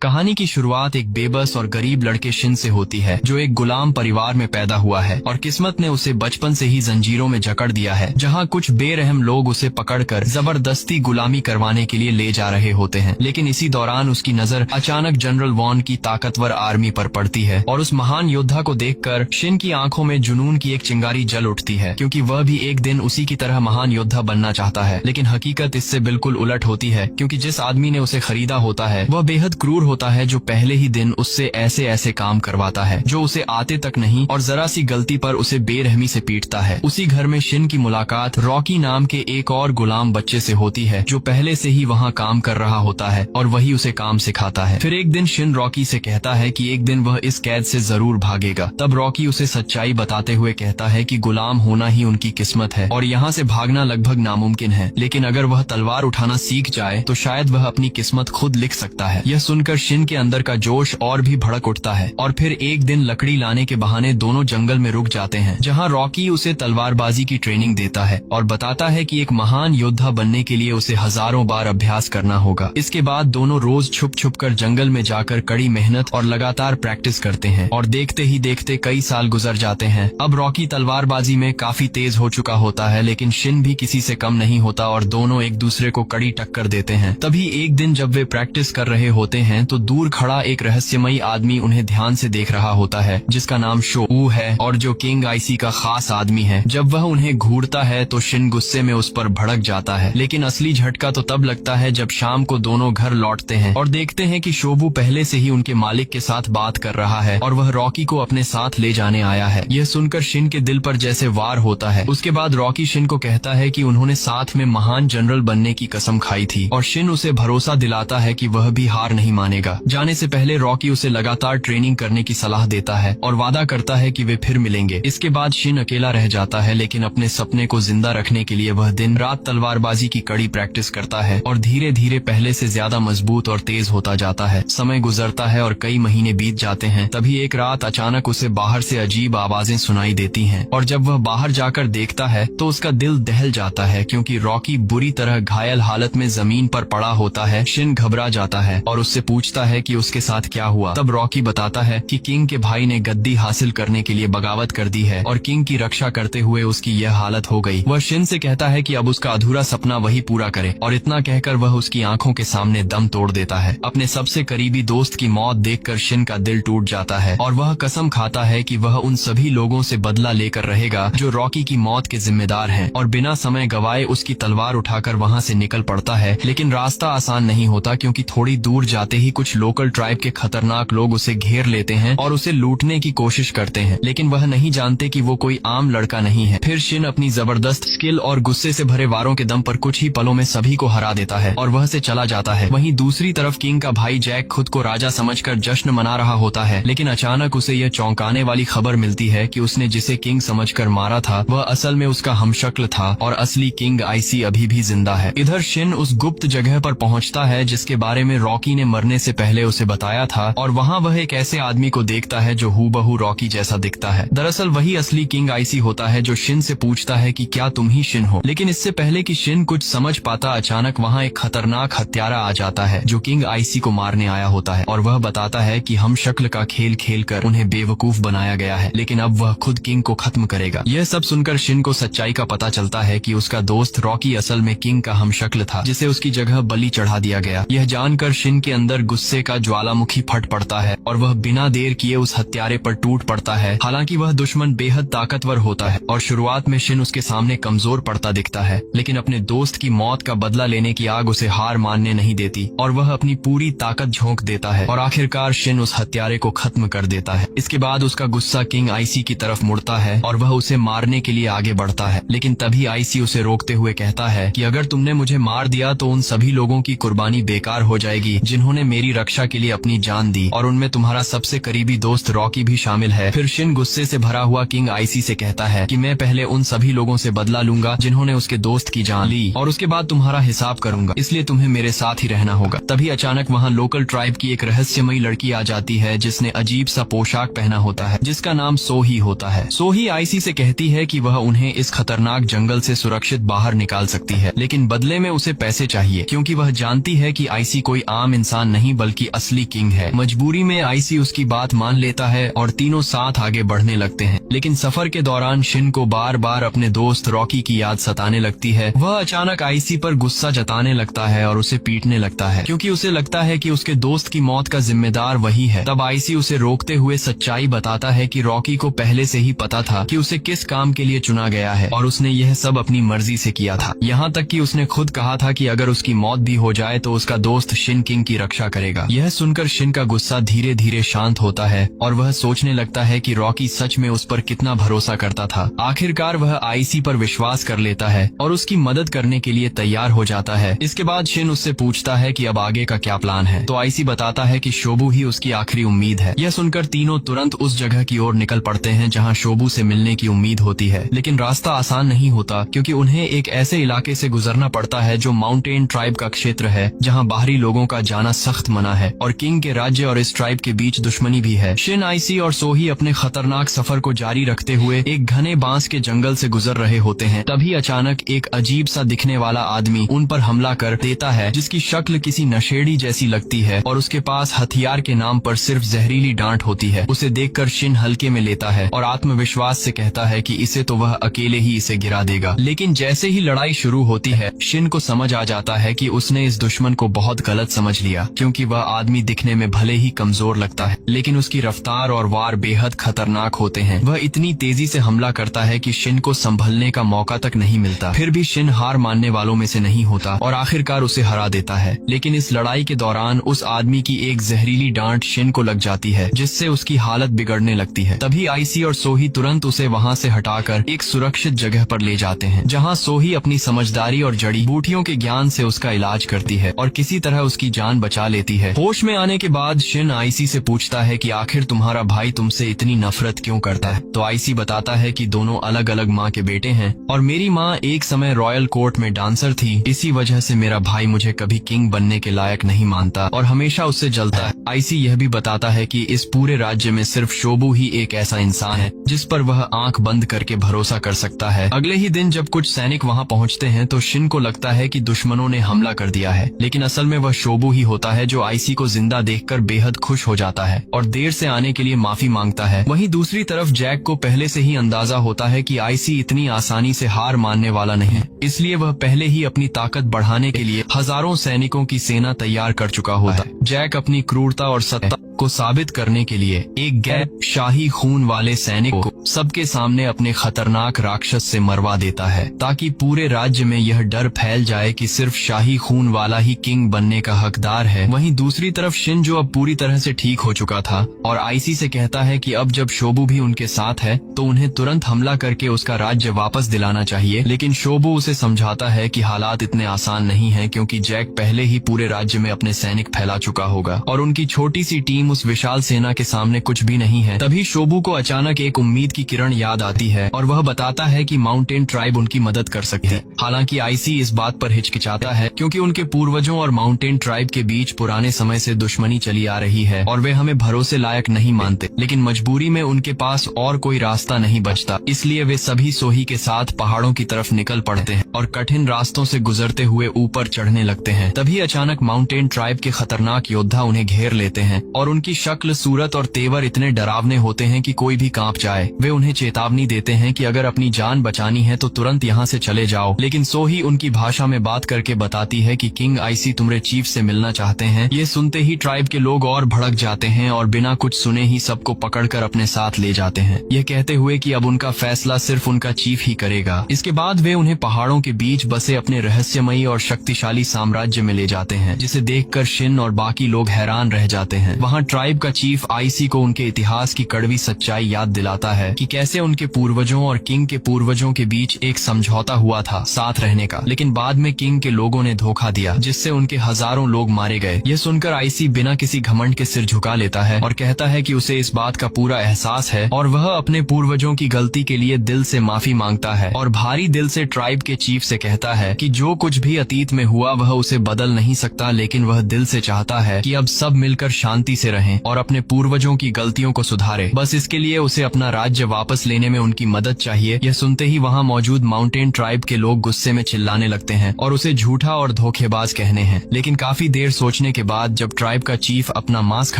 कहानी की शुरुआत एक बेबस और गरीब लड़के शिन से होती है, जो एक गुलाम परिवार में पैदा हुआ है और किस्मत ने उसे बचपन से ही जंजीरों में जकड़ दिया है, जहां कुछ बेरहम लोग उसे पकड़कर जबरदस्ती गुलामी करवाने के लिए ले जा रहे होते हैं। लेकिन इसी दौरान उसकी नजर अचानक जनरल वॉन की ताकतवर आर्मी पर पड़ती है और उस महान योद्धा को देखकर शिन की आंखों में जुनून की एक चिंगारी जल उठती है, क्योंकि वह भी एक दिन उसी की तरह महान योद्धा बनना चाहता है। लेकिन हकीकत इससे बिल्कुल उलट होती है, क्योंकि जिस आदमी ने उसे खरीदा होता है वह बेहद क्रूर होता है, जो पहले ही दिन उससे ऐसे ऐसे काम करवाता है जो उसे आते तक नहीं और जरा सी गलती पर उसे बेरहमी से पीटता है। उसी घर में शिन की मुलाकात रॉकी नाम के एक और गुलाम बच्चे से होती है, जो पहले से ही वहाँ काम कर रहा होता है और वही उसे काम सिखाता है। फिर एक दिन शिन रॉकी से कहता है कि एक दिन वह इस कैद से जरूर भागेगा। तब रॉकी उसे सच्चाई बताते हुए कहता है कि गुलाम होना ही उनकी किस्मत है और यहाँ से भागना लगभग नामुमकिन है, लेकिन अगर वह तलवार उठाना सीख जाए तो शायद वह अपनी किस्मत खुद लिख सकता है। यह सुनकर शिन के अंदर का जोश और भी भड़क उठता है और फिर एक दिन लकड़ी लाने के बहाने दोनों जंगल में रुक जाते हैं, जहाँ रॉकी उसे तलवारबाजी की ट्रेनिंग देता है और बताता है कि एक महान योद्धा बनने के लिए उसे हजारों बार अभ्यास करना होगा। इसके बाद दोनों रोज छुप छुप कर जंगल में जाकर कड़ी मेहनत और लगातार प्रैक्टिस करते हैं और देखते ही देखते कई साल गुजर जाते हैं। अब रॉकी तलवारबाजी में काफी तेज हो चुका होता है, लेकिन शिन भी किसी से कम नहीं होता और दोनों एक दूसरे को कड़ी टक्कर देते हैं। तभी एक दिन जब वे प्रैक्टिस कर रहे होते हैं तो दूर खड़ा एक रहस्यमयी आदमी उन्हें ध्यान से देख रहा होता है, जिसका नाम शो ऊ है और जो किंग आईसी का खास आदमी है। जब वह उन्हें घूरता है तो शिन गुस्से में उस पर भड़क जाता है, लेकिन असली झटका तो तब लगता है जब शाम को दोनों घर लौटते हैं और देखते हैं कि शोबू पहले से ही उनके मालिक के साथ बात कर रहा है और वह रॉकी को अपने साथ ले जाने आया है। यह सुनकर शिन के दिल पर जैसे वार होता है। उसके बाद रॉकी शिन को कहता है कि उन्होंने साथ में महान जनरल बनने की कसम खाई थी और शिन उसे भरोसा दिलाता है कि वह भी हार नहीं मानेगा। जाने से पहले रॉकी उसे लगातार ट्रेनिंग करने की सलाह देता है और वादा करता है कि वे फिर मिलेंगे। इसके बाद शिन अकेला रह जाता है, लेकिन अपने सपने को जिंदा रखने के लिए वह दिन रात तलवारबाजी की कड़ी प्रैक्टिस करता है और धीरे धीरे पहले से ज्यादा मजबूत और तेज होता जाता है। समय गुजरता है और कई महीने बीत जाते हैं। तभी एक रात अचानक उसे बाहर से अजीब आवाजें सुनाई देती हैं और जब वह बाहर जाकर देखता है तो उसका दिल दहल जाता है, क्योंकि रॉकी बुरी तरह घायल हालत में जमीन पर पड़ा होता है। शिन घबरा जाता है और उससे पूछता है कि उसके साथ क्या हुआ। तब रॉकी बताता है कि किंग के भाई ने गद्दी हासिल करने के लिए बगावत कर दी है और किंग की रक्षा करते हुए उसकी यह हालत हो गई। वह शिन से कहता है कि अब उसका अधूरा सपना वही पूरा करे और इतना कहकर वह उसकी आंखों के सामने दम तोड़ देता है। अपने सबसे करीबी दोस्त की मौत देखकर शिन का दिल टूट जाता है और वह कसम खाता है कि वह उन सभी लोगों से बदला लेकर रहेगा जो रॉकी की मौत के जिम्मेदार हैं, और बिना समय गवाए उसकी तलवार उठाकर वहाँ से निकल पड़ता है। लेकिन रास्ता आसान नहीं होता, क्योंकि थोड़ी दूर जाते ही कुछ लोकल ट्राइब के खतरनाक लोग उसे घेर लेते हैं और उसे लूटने की कोशिश करते हैं, लेकिन वह नहीं जानते कि वो कोई आम लड़का नहीं है। फिर शिन अपनी जबरदस्त स्किल और गुस्से से भरे वारों के दम पर कुछ ही पलों में सभी को हरा देता है और वह से चला जाता है। वहीं दूसरी तरफ किंग का भाई जैक खुद को राजा समझकर जश्न मना रहा होता है, लेकिन अचानक उसे यह चौंकाने वाली खबर मिलती है कि उसने जिसे किंग समझकर मारा था वह असल में उसका हमशक्ल था और असली किंग आईसी अभी भी जिंदा है। इधर शिन उस गुप्त जगह पर पहुंचता है जिसके बारे में रॉकी ने मरने से पहले उसे बताया था, और वहाँ वह एक ऐसे आदमी को देखता है जो हूबहू रॉकी जैसा दिखता है। दरअसल वही असली किंग आईसी होता है, जो शिन से पूछता है कि क्या तुम ही शिन हो। लेकिन इससे पहले कि शिन कुछ समझ पाता, अचानक वहाँ एक खतरनाक हत्यारा आ जाता है जो किंग आईसी को मारने आया होता है और वह बताता है कि हम शक्ल का खेल खेलकर उन्हें बेवकूफ बनाया गया है, लेकिन अब वह खुद किंग को खत्म करेगा। यह सब सुनकर शिन को सच्चाई का पता चलता है कि उसका दोस्त रॉकी असल में किंग का हमशक्ल था, जिसे उसकी जगह बलि चढ़ा दिया गया। यह जानकर शिन के अंदर गुस्से का ज्वालामुखी फट पड़ता है और वह बिना देर किए उस हत्यारे पर टूट पड़ता है। हालांकि वह दुश्मन बेहद ताकतवर होता है और शुरुआत में शिन उसके सामने कमजोर पड़ता दिखता है, लेकिन अपने दोस्त की मौत का बदला लेने की आग उसे हार मानने नहीं देती और वह अपनी पूरी ताकत झोंक देता है और आखिरकार शिन उस हत्यारे को खत्म कर देता है। इसके बाद उसका गुस्सा किंग आईसी की तरफ मुड़ता है और वह उसे मारने के लिए आगे बढ़ता है, लेकिन तभी आईसी उसे रोकते हुए कहता है कि अगर तुमने मुझे मार दिया तो उन सभी लोगों की कुर्बानी बेकार हो जाएगी जिन्होंने मेरी रक्षा के लिए अपनी जान दी, और उनमें तुम्हारा सबसे करीबी दोस्त रॉकी भी शामिल है। फिर शिन गुस्से से भरा हुआ किंग आईसी से कहता है कि मैं पहले उन सभी लोगों से बदला लूंगा जिन्होंने उसके दोस्त की जान ली और उसके बाद तुम्हारा हिसाब करूंगा, इसलिए तुम्हें मेरे साथ ही रहना होगा। तभी अचानक वहाँ लोकल ट्राइब की एक रहस्यमयी लड़की आ जाती है जिसने अजीब सा पोशाक पहना होता है, जिसका नाम सोही होता है। सोही आईसी से कहती है कि वह उन्हें इस खतरनाक जंगल से सुरक्षित बाहर निकाल सकती है, लेकिन बदले में उसे पैसे चाहिए, क्योंकि वह जानती है कि आईसी कोई आम इंसान नहीं नहीं बल्कि असली किंग है। मजबूरी में आईसी उसकी बात मान लेता है और तीनों साथ आगे बढ़ने लगते हैं। लेकिन सफर के दौरान शिन को बार बार अपने दोस्त रॉकी की याद सताने लगती है। वह अचानक आईसी पर गुस्सा जताने लगता है और उसे पीटने लगता है क्योंकि उसे लगता है कि उसके दोस्त की मौत का जिम्मेदार वही है। तब आईसी उसे रोकते हुए सच्चाई बताता है कि रॉकी को पहले से ही पता था कि उसे किस काम के लिए चुना गया है और उसने यह सब अपनी मर्जी से किया था। यहाँ तक कि उसने खुद कहा था कि अगर उसकी मौत भी हो जाए तो उसका दोस्त शिन किंग की रक्षा करेगा। यह सुनकर शिन का गुस्सा धीरे धीरे शांत होता है और वह सोचने लगता है कि रॉकी सच में उस पर कितना भरोसा करता था। आखिरकार वह आईसी पर विश्वास कर लेता है और उसकी मदद करने के लिए तैयार हो जाता है। इसके बाद शिन उससे पूछता है कि अब आगे का क्या प्लान है, तो आईसी बताता है कि शोबू ही उसकी आखिरी उम्मीद है। यह सुनकर तीनों तुरंत उस जगह की ओर निकल पड़ते हैं जहाँ शोबू से मिलने की उम्मीद होती है। लेकिन रास्ता आसान नहीं होता क्योंकि उन्हें एक ऐसे इलाके से गुजरना पड़ता है जो माउंटेन ट्राइब का क्षेत्र है, जहाँ बाहरी लोगों का जाना सख्त मना है और किंग के राज्य और इस ट्राइब के बीच दुश्मनी भी है। शिन, आईसी और सोही अपने खतरनाक सफर को जारी रखते हुए एक घने बांस के जंगल से गुजर रहे होते हैं। तभी अचानक एक अजीब सा दिखने वाला आदमी उन पर हमला कर देता है, जिसकी शक्ल किसी नशेड़ी जैसी लगती है और उसके पास हथियार के नाम पर सिर्फ जहरीली डांट होती है। उसे देखकर शिन हल्के में लेता है और आत्मविश्वास से कहता है कि इसे तो वह अकेले ही इसे गिरा देगा। लेकिन जैसे ही लड़ाई शुरू होती है, शिन को समझ आ जाता है कि उसने इस दुश्मन को बहुत गलत समझ लिया, क्योंकि वह आदमी दिखने में भले ही कमजोर लगता है लेकिन उसकी रफ्तार और वार बेहद खतरनाक होते हैं। वह इतनी तेजी से हमला करता है कि शिन को संभलने का मौका तक नहीं मिलता। फिर भी शिन हार मानने वालों में से नहीं होता और आखिरकार उसे हरा देता है। लेकिन इस लड़ाई के दौरान उस आदमी की एक जहरीली डांट शिन को लग जाती है, जिससे उसकी हालत बिगड़ने लगती है। तभी आईसी और सोही तुरंत उसे वहाँ से हटाकर एक सुरक्षित जगह पर ले जाते हैं, जहाँ सोही अपनी समझदारी और जड़ी बूटियों के ज्ञान से उसका इलाज करती है और किसी तरह उसकी जान बचा लेती है। होश में आने के बाद शिन आईसी से पूछता है कि आखिर तुम्हारा भाई तुमसे इतनी नफरत क्यों करता है। तो आईसी बताता है कि दोनों अलग अलग माँ के बेटे हैं और मेरी माँ एक समय रॉयल कोर्ट में डांसर थी। इसी वजह से मेरा भाई मुझे कभी किंग बनने के लायक नहीं मानता और हमेशा उससे जलता है। आईसी यह भी बताता है कि इस पूरे राज्य में सिर्फ शोबू ही एक ऐसा इंसान है जिस पर वह आंख बंद करके भरोसा कर सकता है। अगले ही दिन जब कुछ सैनिक वहाँ पहुँचते हैं तो शिन को लगता है कि दुश्मनों ने हमला कर दिया है, लेकिन असल में वह शोबू ही होता है जो आईसी को जिंदा देखकर बेहद खुश हो जाता है और देर से आने के लिए माफी मांगता है। वहीं दूसरी तरफ जैक को पहले से ही अंदाजा होता है कि आईसी इतनी आसानी से हार मानने वाला नहीं, इसलिए वह पहले ही अपनी ताकत बढ़ाने के लिए हजारों सैनिकों की सेना तैयार कर चुका होता है। जैक अपनी क्रूरता और सत्ता को साबित करने के लिए एक गैर शाही खून वाले सैनिक को सबके सामने अपने खतरनाक राक्षस से मरवा देता है, ताकि पूरे राज्य में यह डर फैल जाए कि सिर्फ शाही खून वाला ही किंग बनने का हकदार है। वहीं दूसरी तरफ शिन, जो अब पूरी तरह से ठीक हो चुका था और आईसी से कहता है कि अब जब शोबू भी उनके साथ है तो उन्हें तुरंत हमला करके उसका राज्य वापस दिलाना चाहिए। लेकिन शोबू उसे समझाता है कि हालात इतने आसान नहीं है, क्योंकि जैक पहले ही पूरे राज्य में अपने सैनिक फैला चुका होगा और उनकी छोटी सी टीम उस विशाल सेना के सामने कुछ भी नहीं है। तभी शोबू को अचानक एक उम्मीद की किरण याद आती है और वह बताता है कि माउंटेन ट्राइब उनकी मदद कर सकती है। हालांकि आईसी इस बात पर हिचकिचाता है क्योंकि उनके पूर्वजों और माउंटेन ट्राइब के बीच पुराने समय से दुश्मनी चली आ रही है और वे हमें भरोसे लायक नहीं मानते। लेकिन मजबूरी में उनके पास और कोई रास्ता नहीं बचता, इसलिए वे सभी सोही के साथ पहाड़ों की तरफ निकल पड़ते हैं और कठिन रास्तों से गुजरते हुए ऊपर चढ़ने लगते हैं। तभी अचानक माउंटेन ट्राइब के खतरनाक योद्धा उन्हें घेर लेते हैं और उनकी शक्ल, सूरत और तेवर इतने डरावने होते हैं कि कोई भी कांप जाए। वे उन्हें चेतावनी देते हैं कि अगर अपनी जान बचानी है तो तुरंत यहाँ से चले जाओ। लेकिन सोही उनकी भाषा में बात करके बताती है कि किंग आईसी तुम्हारे चीफ से मिलना चाहते हैं। ये सुनते ही ट्राइब के लोग और भड़क जाते हैं और बिना कुछ सुने ही सबको पकड़कर अपने साथ ले जाते हैं, यह कहते हुए कि अब उनका फैसला सिर्फ उनका चीफ ही करेगा। इसके बाद वे उन्हें पहाड़ों के बीच बसे अपने रहस्यमयी और शक्तिशाली साम्राज्य में ले जाते हैं, जिसे देखकर शिन और बाकी लोग हैरान रह जाते हैं। वहाँ ट्राइब का चीफ आईसी को उनके इतिहास की कड़वी सच्चाई याद दिलाता है कि कैसे उनके पूर्वजों और किंग के पूर्वजों के बीच एक समझौता हुआ था साथ रहने का, लेकिन बाद में किंग के लोगों ने धोखा दिया, जिससे उनके हजारों लोग मारे गए। यह सुनकर आईसी बिना किसी घमंड के सिर झुका लेता है और कहता है कि उसे इस बात का पूरा एहसास है और वह अपने पूर्वजों की गलती के लिए दिल से माफी मांगता है और भारी दिल से ट्राइब के चीफ से कहता है कि जो कुछ भी अतीत में हुआ वह उसे बदल नहीं सकता, लेकिन वह दिल से चाहता है कि अब सब मिलकर शांति से रहें और अपने पूर्वजों की गलतियों को सुधारे। बस इसके लिए उसे अपना राज्य वापस लेने में उनकी मदद चाहिए। यह सुनते ही वहाँ मौजूद माउंटेन ट्राइब के लोग गुस्से में चिल्लाने लगते हैं और उसे झूठा और धोखेबाज कहने हैं। लेकिन काफी देर सोचने के बाद जब ट्राइब का चीफ अपना मास्क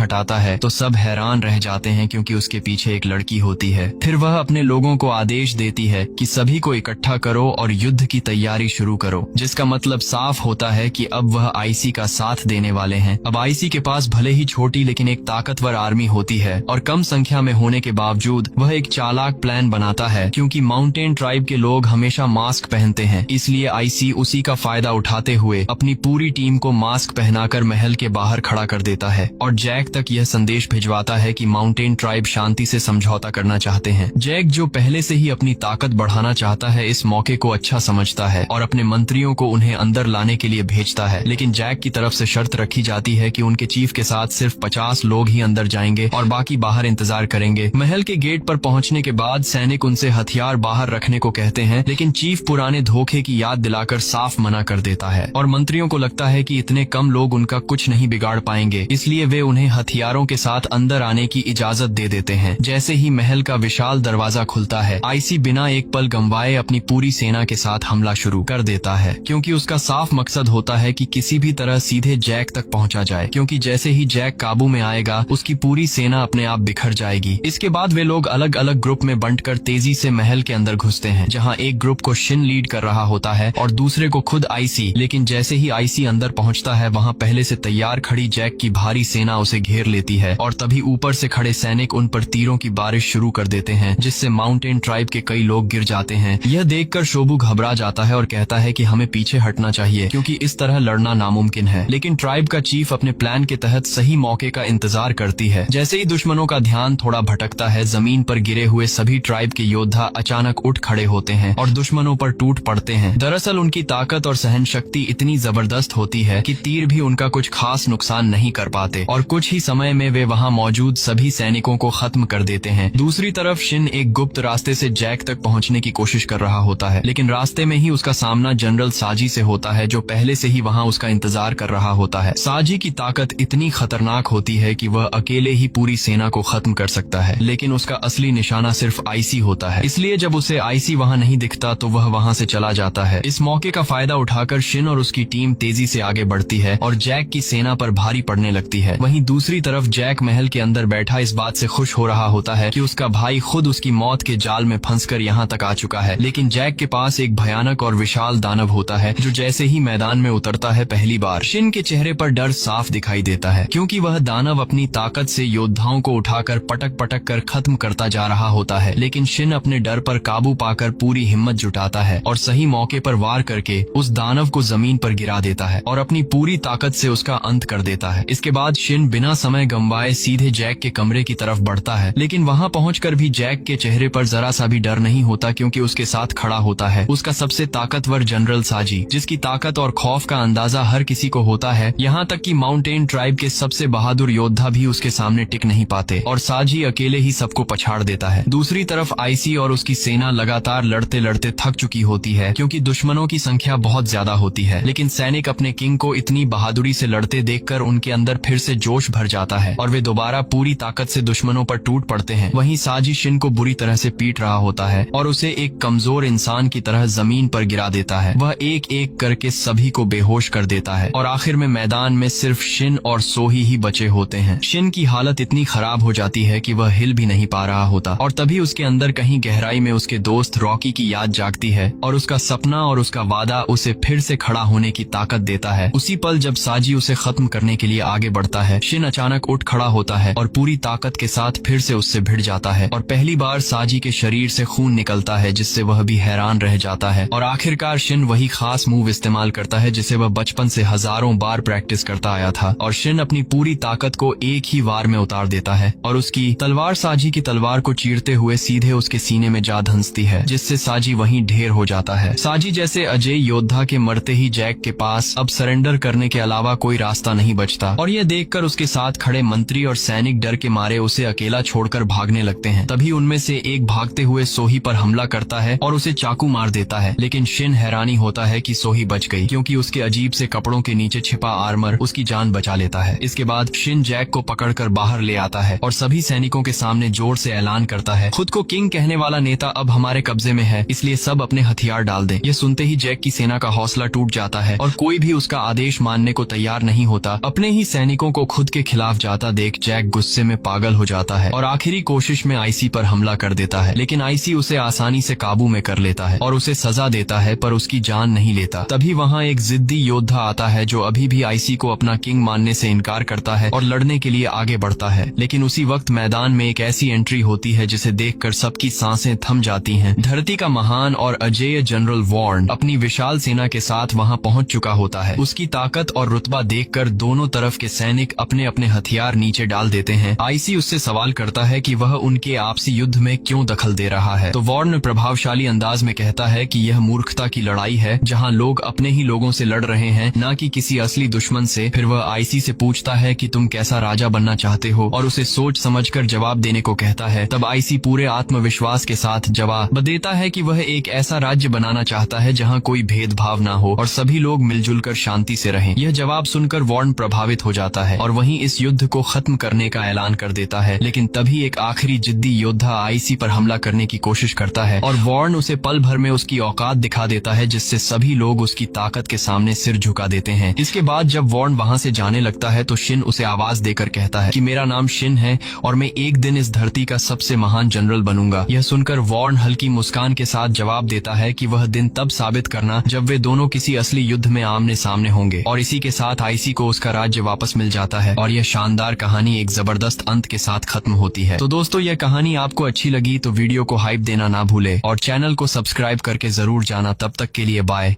हटाता है तो सब हैरान रह जाते हैं, क्योंकि उसके पीछे एक लड़की होती है। फिर वह अपने लोगों को आदेश देती है कि सभी को इकट्ठा करो और युद्ध की तैयारी शुरू करो, जिसका मतलब साफ होता है कि अब वह आईसी का साथ देने वाले हैं। अब आईसी के पास भले ही छोटी लेकिन एक ताकतवर आर्मी होती है और कम संख्या में होने के बावजूद वह एक चालाक प्लान बनाता है। क्योंकि माउंटेन ट्राइब के लोग हमेशा मास्क पहनते हैं, इसलिए आईसी उसी का फायदा उठाते हुए अपनी पूरी टीम को मास्क पहनाकर महल के बाहर खड़ा कर देता है और जैक तक यह संदेश भिजवाता है कि माउंटेन ट्राइब शांति से समझौता करना चाहते हैं। जैक, जो पहले से ही अपनी ताकत बढ़ाना चाहता है, इस मौके को अच्छा समझता है और अपने मंत्रियों को उन्हें अंदर लाने के लिए भेजता है। लेकिन जैक की तरफ से शर्त रखी जाती है कि उनके चीफ के साथ सिर्फ 50 लोग ही अंदर जाएंगे और बाकी बाहर इंतजार करेंगे। महल के गेट पर पहुंचने के बाद सैनिक उनसे हथियार बाहर रखने को कहते हैं, लेकिन चीफ पुराने धोखे की याद दिलाकर साफ मना कर देता है और मंत्रियों को लगता है कि इतने कम लोग उनका कुछ नहीं बिगाड़ पाएंगे, इसलिए वे उन्हें हथियारों के साथ अंदर आने की इजाजत दे देते हैं। जैसे ही महल का विशाल दरवाजा खुलता है, आईसी बिना एक पल गंवाए अपनी पूरी सेना के साथ हमला शुरू कर देता है, क्योंकि उसका साफ मकसद होता है कि किसी भी तरह सीधे जैक तक पहुंचा जाए, क्योंकि जैसे ही जैक काबू में आएगा उसकी पूरी सेना अपने आप बिखर जाएगी। इसके बाद वे लोग अलग अलग ग्रुप में बंटकर तेजी से महल के अंदर घुसते हैं, जहां एक ग्रुप को शिन लीड कर रहा होता है और दूसरे को खुद आईसी। लेकिन जैसे ही आईसी अंदर पहुंचता है, वहां पहले से तैयार खड़ी जैक की भारी सेना उसे घेर लेती है और तभी ऊपर से खड़े सैनिक उन पर तीरों की बारिश शुरू कर देते हैं, जिससे माउंटेन ट्राइब के कई लोग गिर जाते हैं। यह देखकर शोबू घबरा जाता है और कहता है कि हमें पीछे हटना चाहिए, क्योंकि इस तरह लड़ना नामुमकिन है। लेकिन ट्राइब का चीफ अपने प्लान के तहत सही मौके का इंतजार करती है। जैसे ही दुश्मनों का ध्यान थोड़ा भटकता है, जमीन पर गिरे हुए सभी ट्राइब के योद्धा अचानक उठ खड़े होते हैं और दुश्मनों पर टूट पड़ते हैं। दरअसल उनकी ताकत और सहन शक्ति इतनी जबरदस्त होती है कि तीर भी उनका कुछ खास नुकसान नहीं कर पाते और कुछ ही समय में वे वहां मौजूद सभी सैनिकों को खत्म कर देते हैं। दूसरी तरफ शिन एक गुप्त रास्ते से जैक तक पहुंचने की कोशिश कर रहा होता है, लेकिन रास्ते में ही उसका सामना जनरल साजी से होता है, जो पहले से ही वहां उसका इंतजार कर रहा होता है। साजी की ताकत इतनी खतरनाक होती है कि वह अकेले ही पूरी सेना को खत्म कर सकता है, लेकिन उसका असली निशाना सिर्फ आईसी होता है। इसलिए जब उसे आईसी वहां नहीं दिखता तो वह वहां से चला जाता है। इस मौके का फायदा उठाकर शिन और उसकी टीम तेजी से आगे बढ़ती है और जैक की सेना पर भारी पड़ने लगती है। वहीं दूसरी तरफ जैक महल के अंदर बैठा इस बात से खुश हो रहा होता है कि उसका भाई खुद उसकी मौत के जाल में फंसकर यहाँ तक आ चुका है। लेकिन जैक के पास एक भयानक और विशाल दानव होता है, जो जैसे ही मैदान में उतरता है, पहली बार शिन के चेहरे पर डर साफ दिखाई देता है, क्योंकि वह दानव अपनी ताकत से योद्धाओं को उठाकर पटक पटक कर खत्म करता जा रहा होता है। लेकिन शिन अपने डर पर काबू पाकर पूरी हिम्मत जुटाता है और सही मौके पर वार करके उस दानव को जमीन पर गिरा देता है और अपनी पूरी ताकत से उसका अंत कर देता है। इसके बाद शिन बिना समय गंवाए सीधे जैक के कमरे की तरफ बढ़ता है, लेकिन वहां पहुंचकर भी जैक के चेहरे पर जरा सा भी डर नहीं होता, क्योंकि उसके साथ खड़ा होता है उसका सबसे ताकतवर जनरल साजी, जिसकी ताकत और खौफ का अंदाजा हर किसी को होता है। यहाँ तक कि माउंटेन ट्राइब के सबसे बहादुर योद्धा भी उसके सामने टिक नहीं पाते और साजी अकेले ही सबको पछाड़ देता है। दूसरी तरफ आईसी और उसकी सेना लगातार लड़ते लड़ते थक चुकी होती है, क्योंकि दुश्मनों की संख्या बहुत ज्यादा होती है। लेकिन सैनिक अपने किंग को इतनी बहादुरी से लड़ते देखकर उनके अंदर फिर से जोश भर जाता है और वे दोबारा पूरी ताकत से दुश्मनों पर टूट पड़ते हैं। वहीं साजी शिन को बुरी तरह से पीट रहा होता है और उसे एक कमजोर इंसान की तरह जमीन पर गिरा देता है। वह एक एक करके सभी को बेहोश कर देता है और आखिर में मैदान में सिर्फ शिन और सोही ही बचे होते हैं। शिन की हालत इतनी खराब हो जाती है कि वह हिल भी नहीं पा रहा होता और तभी उसके अंदर कहीं गहराई में उसके दोस्त रॉकी की याद जागती है और उसका सपना और उसका वादा उसे फिर से खड़ा होने की ताकत देता है। उसी पल जब साजी उसे खत्म करने के लिए आगे बढ़ता है, शिन अचानक उठ खड़ा होता है और पूरी ताकत के साथ फिर से उससे भिड़ जाता है और पहली बार साजी के शरीर से खून निकलता है, जिससे वह भी हैरान रह जाता है। और आखिरकार शिन वही खास मूव इस्तेमाल करता है जिसे वह बचपन से हजारों बार प्रैक्टिस करता आया था और शिन अपनी पूरी ताकत को एक ही वार में उतार देता है और उसकी तलवार साजी की तलवार को चीरते हुए सीधे उसके सीने में जा धंसती है, जिससे साजी वहीं ढेर हो जाता है। साजी जैसे अजय योद्धा के मरते ही जैक के पास अब सरेंडर करने के अलावा कोई रास्ता नहीं बचता और यह देखकर उसके साथ खड़े मंत्री और सैनिक डर के मारे उसे अकेला छोड़कर भागने लगते हैं। तभी उनमें से एक भागते हुए सोही पर हमला करता है और उसे चाकू मार देता है, लेकिन शिन हैरानी होता है कि सोही बच गई, क्योंकि उसके अजीब से कपड़ों के नीचे छिपा आर्मर उसकी जान बचा लेता है। इसके बाद शिन जैक को पकड़कर बाहर ले आता है और सभी सैनिकों के सामने जोर से ऐलान करता है, खुद को किंग कहने वाला नेता अब हमारे कब्जे में है, इसलिए सब अपने हथियार डाल दें। ये सुनते ही जैक की सेना का हौसला टूट जाता है और कोई भी उसका आदेश मानने को तैयार नहीं होता। अपने ही सैनिकों को खुद के खिलाफ जाता देख जैक गुस्से में पागल हो जाता है और आखिरी कोशिश में आईसी पर हमला कर देता है, लेकिन आईसी उसे आसानी से काबू में कर लेता है और उसे सजा देता है, पर उसकी जान नहीं लेता। तभी वहाँ एक जिद्दी योद्धा आता है जो अभी भी आईसी को अपना किंग मानने से इनकार करता है और लड़ने के लिए आगे बढ़ता है। लेकिन उसी वक्त मैदान में एक ऐसी एंट्री होती है जिसे देखकर सबकी सांसें थम जाती हैं। धरती का महान और अजेय जनरल वॉर्न अपनी विशाल सेना के साथ वहां पहुंच चुका होता है। उसकी ताकत और रुतबा देखकर दोनों तरफ के सैनिक अपने अपने हथियार नीचे डाल देते हैं। आईसी उससे सवाल करता है कि वह उनके आपसी युद्ध में क्यों दखल दे रहा है, तो वॉर्न प्रभावशाली अंदाज में कहता है कि यह मूर्खता की लड़ाई है जहां लोग अपने ही लोगों से लड़ रहे हैं, न कि किसी असली दुश्मन से। फिर वह आईसी से पूछता है कि तुम कैसा राजा बनना चाहते हो और उसे सोच समझकर जवाब देने को कहता है। तब आईसी पूरे आत्मविश्वास के साथ जवाब देता है कि वह एक ऐसा राज्य बनाना चाहता है जहां कोई भेदभाव ना हो और सभी लोग मिलजुल कर शांति से रहें। यह जवाब सुनकर वॉर्न प्रभावित हो जाता है और वहीं इस युद्ध को खत्म करने का ऐलान कर देता है। लेकिन तभी एक आखिरी जिद्दी योद्धा आईसी पर हमला करने की कोशिश करता है और वॉर्न उसे पल भर में उसकी औकात दिखा देता है, जिससे सभी लोग उसकी ताकत के सामने सिर झुका देते हैं। इसके बाद जब वॉर्न वहां से जाने लगता है तो शिन उसे आवाज देकर कहता है कि मेरा नाम शिन है और मैं एक दिन इस धरती का सबसे महान जनरल बनूंगा। यह सुनकर वॉर्न हल्की मुस्कान के साथ जवाब देता है कि वह दिन तब साबित करना जब वे दोनों किसी असली युद्ध में आमने सामने होंगे। और इसी के साथ आईसी को उसका राज्य वापस मिल जाता है और यह शानदार कहानी एक जबरदस्त अंत के साथ खत्म होती है। तो दोस्तों, यह कहानी आपको अच्छी लगी तो वीडियो को हाइप देना ना भूले और चैनल को सब्सक्राइब करके जरूर जाना। तब तक के लिए बाय।